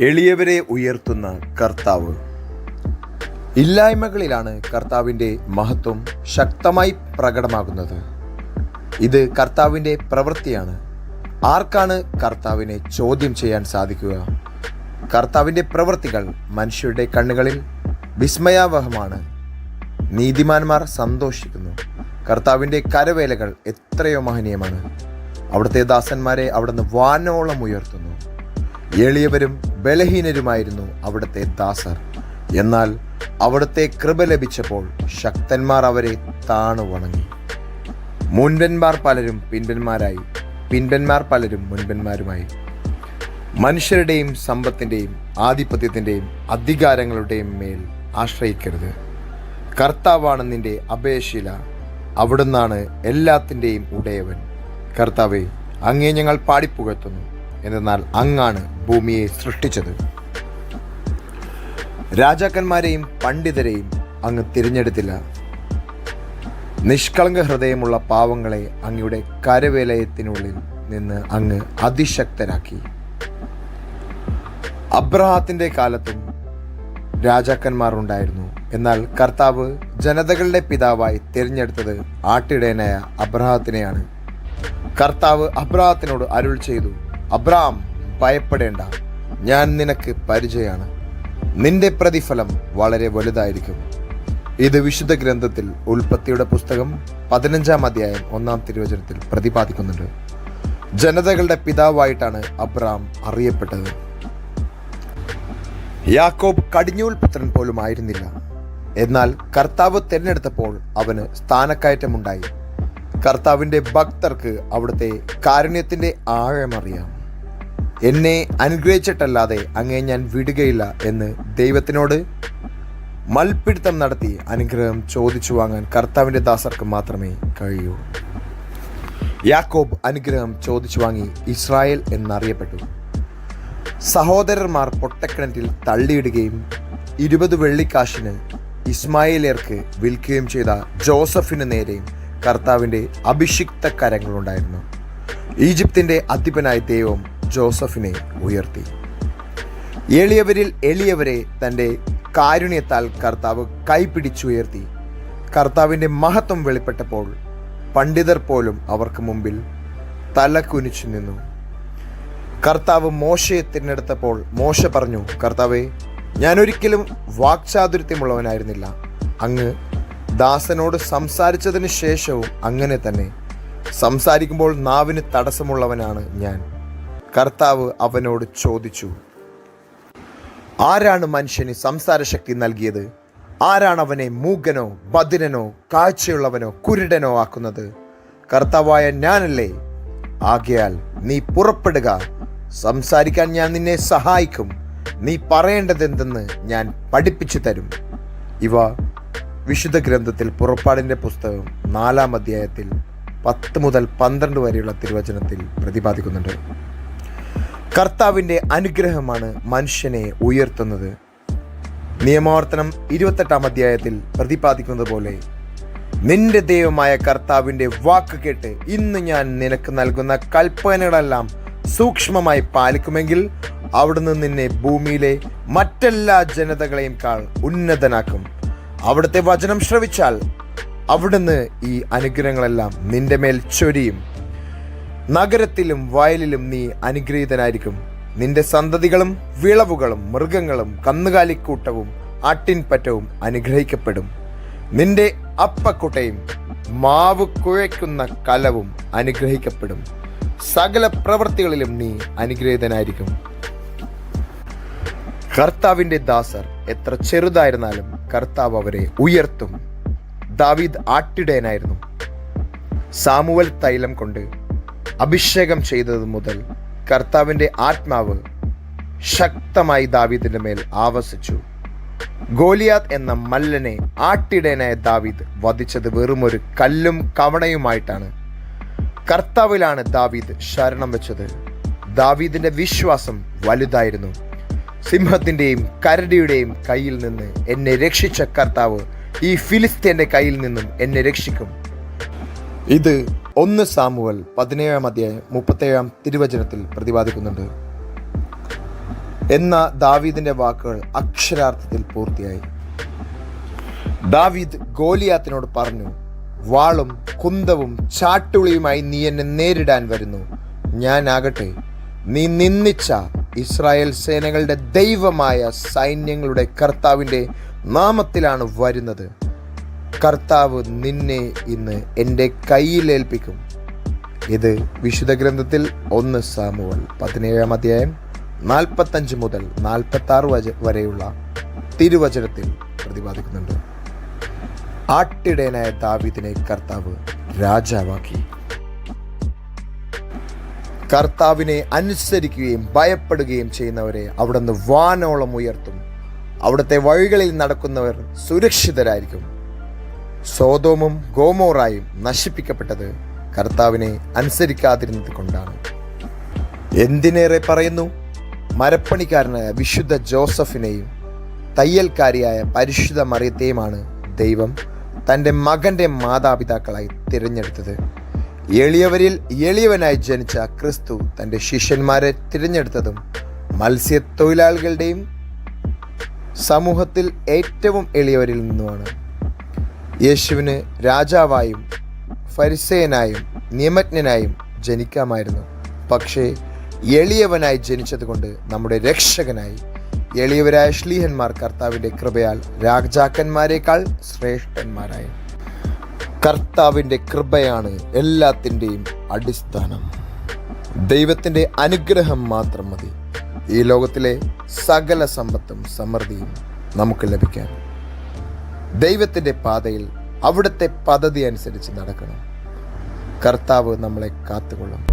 എളിയവരെ ഉയർത്തുന്ന കർത്താവ്. ഇല്ലായ്മകളിലാണ് കർത്താവിൻ്റെ മഹത്വം ശക്തമായി പ്രകടമാകുന്നത്. ഇത് കർത്താവിൻ്റെ പ്രവൃത്തിയാണ്. ആർക്കാണ് കർത്താവിനെ ചോദ്യം ചെയ്യാൻ സാധിക്കുക? കർത്താവിൻ്റെ പ്രവൃത്തികൾ മനുഷ്യരുടെ കണ്ണുകളിൽ വിസ്മയാവഹമാണ്. നീതിമാന്മാർ സന്തോഷിക്കുന്നു. കർത്താവിൻ്റെ കരവേലകൾ എത്രയോ മഹനീയമാണ്. അവിടുത്തെ ദാസന്മാരെ അവിടുന്ന് വാനോളം ഉയർത്തുന്നു. എളിയവരും ബലഹീനരുമായിരുന്നു അവിടുത്തെ ദാസർ. എന്നാൽ അവിടുത്തെ കൃപ ലഭിച്ചപ്പോൾ ശക്തന്മാർ അവരെ താണു വണങ്ങി. മുൻപന്മാർ പലരും പിൻപന്മാരായി, പിൻപന്മാർ പലരും മുൻപന്മാരുമായി. മനുഷ്യരുടെയും സമ്പത്തിൻ്റെയും ആധിപത്യത്തിൻ്റെയും അധികാരങ്ങളുടെയും മേൽ ആശ്രയിക്കരുത്. കർത്താവാണ് നിന്റെ അഭയശില. അവിടുന്നാണ് എല്ലാത്തിൻ്റെയും ഉടയവൻ. കർത്താവെ, അങ്ങേ ഞങ്ങൾ പാടിപ്പുകഴ്ത്തുന്നു. എന്നാൽ അങ്ങാണ് ഭൂമിയെ സൃഷ്ടിച്ചത്. രാജാക്കന്മാരെയും പണ്ഡിതരെയും അങ്ങ് തിരഞ്ഞെടുത്തില്ല. നിഷ്കളങ്ക ഹൃദയമുള്ള പാവങ്ങളെ അങ്ങയുടെ കരവേലയത്തിനുള്ളിൽ നിന്ന് അങ്ങ് അതിശക്തരാക്കി. അബ്രഹാത്തിന്റെ കാലത്തും രാജാക്കന്മാർ ഉണ്ടായിരുന്നു. എന്നാൽ കർത്താവ് ജനതകളുടെ പിതാവായി തിരഞ്ഞെടുത്തത് ആട്ടിടയനായ അബ്രഹാത്തിനെയാണ്. കർത്താവ് അബ്രഹാത്തിനോട് അരുൾ ചെയ്തു, അബ്രഹാം, ഭയപ്പെടേണ്ട, ഞാൻ നിനക്ക് പരിചയമാണ്. നിന്റെ പ്രതിഫലം വളരെ വലുതായിരിക്കും. ഇത് വിശുദ്ധ ഗ്രന്ഥത്തിൽ ഉൽപ്പത്തിയുടെ പുസ്തകം 15-ാം അധ്യായം 1-ാം തിരുവചനത്തിൽ പ്രതിപാദിക്കുന്നുണ്ട്. ജനതകളുടെ പിതാവായിട്ടാണ് അബ്രഹാം അറിയപ്പെട്ടത്. യാക്കോബ് കടിഞ്ഞൂൽ പുത്രൻ പോലും ആയിരുന്നില്ല. എന്നാൽ കർത്താവ് തിരഞ്ഞെടുത്തപ്പോൾ അവന് സ്ഥാനക്കയറ്റമുണ്ടായി. കർത്താവിൻ്റെ ഭക്തർക്ക് അവിടുത്തെ കാരുണ്യത്തിൻ്റെ ആഴമറിയാം. എന്നെ അനുഗ്രഹിച്ചിട്ടല്ലാതെ അങ്ങേ ഞാൻ വിടുകയില്ല എന്ന് ദൈവത്തിനോട് മൽപ്പിടുത്തം നടത്തി അനുഗ്രഹം ചോദിച്ചു വാങ്ങാൻ കർത്താവിൻ്റെ ദാസർക്ക് മാത്രമേ കഴിയൂ. യാക്കോബ് അനുഗ്രഹം ചോദിച്ചു വാങ്ങി ഇസ്രായേൽ എന്നറിയപ്പെട്ടു. സഹോദരന്മാർ പൊട്ടക്കിണറ്റിൽ തള്ളിയിടുകയും 20 വെള്ളിക്കാശിന് ഇസ്മായേലിയർക്ക് വിൽക്കുകയും ചെയ്ത ജോസഫിന് നേരെയും കർത്താവിൻ്റെ അഭിഷിക്ത കരങ്ങളുണ്ടായിരുന്നു. ഈജിപ്തിൻ്റെ അധിപനായ ദൈവം ജോസഫിനെ ഉയർത്തി. എളിയവരിൽ എളിയവരെ തൻ്റെ കാരുണ്യത്താൽ കർത്താവ് കൈപിടിച്ചുയർത്തി. കർത്താവിൻ്റെ മഹത്വം വെളിപ്പെട്ടപ്പോൾ പണ്ഡിതർ പോലും അവർക്ക് മുമ്പിൽ തല കുനിച്ചു നിന്നു. കർത്താവ് മോശയെ തിരഞ്ഞെടുത്തപ്പോൾ മോശ പറഞ്ഞു, കർത്താവേ, ഞാൻ ഒരിക്കലും വാക്ചാതുര്യമുള്ളവനായിരുന്നില്ല. അങ്ങ് ദാസനോട് സംസാരിച്ചതിന് ശേഷവും അങ്ങനെ തന്നെ. സംസാരിക്കുമ്പോൾ നാവിന് തടസ്സമുള്ളവനാണ് ഞാൻ. കർത്താവ് അവനോട് ചോദിച്ചു, ആരാണ് മനുഷ്യന് സംസാരശക്തി നൽകിയത്? ആരാണ് അവനെ മൂകനോ ബധിരനോ കാഴ്ചയുള്ളവനോ കുരുടനോ ആക്കുന്നത്? കർത്താവായ ഞാനല്ലേ? ആകയാൽ നീ പുറപ്പെടുക. സംസാരിക്കാൻ ഞാൻ നിന്നെ സഹായിക്കും. നീ പറയേണ്ടതെന്തെന്ന് ഞാൻ പഠിപ്പിച്ചു തരും. ഇവ വിശുദ്ധ ഗ്രന്ഥത്തിൽ പുറപ്പാടിൻ്റെ പുസ്തകം 4-ാം അധ്യായത്തിൽ 10 മുതൽ 12 വരെയുള്ള തിരുവചനത്തിൽ പ്രതിപാദിക്കുന്നുണ്ട്. കർത്താവിൻ്റെ അനുഗ്രഹമാണ് മനുഷ്യനെ ഉയർത്തുന്നത്. നിയമാവർത്തനം 28-ാം അധ്യായത്തിൽ പ്രതിപാദിക്കുന്നത് പോലെ, നിന്റെ ദൈവമായ കർത്താവിൻ്റെ വാക്ക് കേട്ട് ഇന്ന് ഞാൻ നിനക്ക് നൽകുന്ന കൽപ്പനകളെല്ലാം സൂക്ഷ്മമായി പാലിക്കുമെങ്കിൽ അവിടുന്ന് നിന്നെ ഭൂമിയിലെ മറ്റെല്ലാ ജനതകളെയും കാൾ ഉന്നതനാക്കും. അവിടുത്തെ വചനം ശ്രവിച്ചാൽ അവിടുന്ന് ഈ അനുഗ്രഹങ്ങളെല്ലാം നിന്റെ മേൽ ചൊരിയും. നഗരത്തിലും വയലിലും നീ അനുഗ്രഹീതനായിരിക്കും. നിന്റെ സന്തതികളും വിളവുകളും മൃഗങ്ങളും കന്നുകാലിക്കൂട്ടവും ആട്ടിൻപറ്റവും അനുഗ്രഹിക്കപ്പെടും. നിന്റെ അപ്പക്കുട്ടയും മാവ് കുഴയ്ക്കുന്ന കലവും അനുഗ്രഹിക്കപ്പെടും. സകല പ്രവൃത്തികളിലും നീ അനുഗ്രഹീതനായിരിക്കും. കർത്താവിൻ്റെ ദാസർ എത്ര ചെറുതായിരുന്നാലും കർത്താവ് അവരെ ഉയർത്തും. ദാവീദ് ആട്ടിടയനായിരുന്നു. സാമുവൽ തൈലം കൊണ്ട് അഭിഷേകം ചെയ്തത് മുതൽ കർത്താവിൻ്റെ ആത്മാവ് ശക്തമായി ദാവീദിന്റെ മേൽ ആവസിച്ചു. ഗോലിയാത്ത് എന്ന മല്ലനെ ആട്ടിടയനായ ദാവീദ് വധിച്ചത് വെറുമൊരു കല്ലും കവണയുമായിട്ടാണ്. കർത്താവിലാണ് ദാവീദ് ശരണം വെച്ചത്. ദാവീദിന്റെ വിശ്വാസം വലുതായിരുന്നു. സിംഹത്തിൻ്റെയും കരടിയുടെയും കയ്യിൽ നിന്ന് എന്നെ രക്ഷിച്ച കർത്താവ് ഈ ഫിലിസ്ത്യന്റെ കയ്യിൽ നിന്നും എന്നെ രക്ഷിക്കും. ഇത് 1 സാമുവൽ 17-ാം അധ്യായം 37-ാം തിരുവചനത്തിൽ പ്രതിപാദിക്കുന്നുണ്ട്. എന്ന ദാവീദിന്റെ വാക്കുകൾ അക്ഷരാർത്ഥത്തിൽ പൂർത്തിയായി. ദാവീദ് ഗോലിയാത്തിനോട് പറഞ്ഞു, വാളും കുന്തവും ചാട്ടുളിയുമായി നീ എന്നെ നേരിടാൻ വരുന്നു. ഞാനാകട്ടെ നീ നിന്ദിച്ച ഇസ്രായേൽ സേനകളുടെ ദൈവമായ സൈന്യങ്ങളുടെ കർത്താവിൻ്റെ നാമത്തിലാണ് വരുന്നത്. കർത്താവ് നിന്നെ ഇന്ന് എൻ്റെ കയ്യിലേൽപ്പിക്കും. ഇത് വിശുദ്ധ ഗ്രന്ഥത്തിൽ 1 സാമുവേൽ 17 അധ്യായം 45 മുതൽ 46 വരെയുള്ള തിരുവചനത്തിൽ പ്രതിപാദിക്കുന്നുണ്ട്. ആട്ടിടയനായ ദാവീദിനെ കർത്താവ് രാജാവാക്കി. കർത്താവിനെ അനുസരിക്കുകയും ഭയപ്പെടുകയും ചെയ്യുന്നവരെ അവിടുന്ന് വാനോളം ഉയർത്തും. അവിടുത്തെ വഴികളിൽ നടക്കുന്നവർ സുരക്ഷിതരായിരിക്കും. സോദോമും ഗോമോറായും നശിപ്പിക്കപ്പെട്ടത് കർത്താവിനെ അനുസരിക്കാതിരുന്നത് കൊണ്ടാണ്. എന്തിനേറെ പറയുന്നു, മരപ്പണിക്കാരനായ വിശുദ്ധ ജോസഫിനെയും തയ്യൽക്കാരിയായ പരിശുദ്ധ മറിയത്തെയുമാണ് ദൈവം തൻ്റെ മകൻ്റെ മാതാപിതാക്കളായി തിരഞ്ഞെടുത്തത്. എളിയവരിൽ എളിയവനായി ജനിച്ച ക്രിസ്തു തൻ്റെ ശിഷ്യന്മാരെ തിരഞ്ഞെടുത്തതും മത്സ്യത്തൊഴിലാളികളുടെയും സമൂഹത്തിൽ ഏറ്റവും എളിയവരിൽ നിന്നുമാണ്. യേശുവിന് രാജാവായും ഫരിസേയനായും നിയമജ്ഞനായും ജനിക്കാമായിരുന്നു. പക്ഷേ എളിയവനായി ജനിച്ചതുകൊണ്ട് നമ്മുടെ രക്ഷകനായി. എളിയവരായ ശ്ലീഹന്മാർ കർത്താവിൻ്റെ കൃപയാൽ രാജാക്കന്മാരെക്കാൾ ശ്രേഷ്ഠന്മാരായി. കർത്താവിൻ്റെ കൃപയാണ് എല്ലാത്തിൻ്റെയും അടിസ്ഥാനം. ദൈവത്തിൻ്റെ അനുഗ്രഹം മാത്രം മതി ഈ ലോകത്തിലെ സകല സമ്പത്തും സമൃദ്ധിയും നമുക്ക് ലഭിക്കാൻ. ദൈവത്തിൻ്റെ പാതയിൽ അവിടുത്തെ പദ്ധതി അനുസരിച്ച് നടക്കണം. കർത്താവ് നമ്മളെ കാത്തുകൊള്ളും.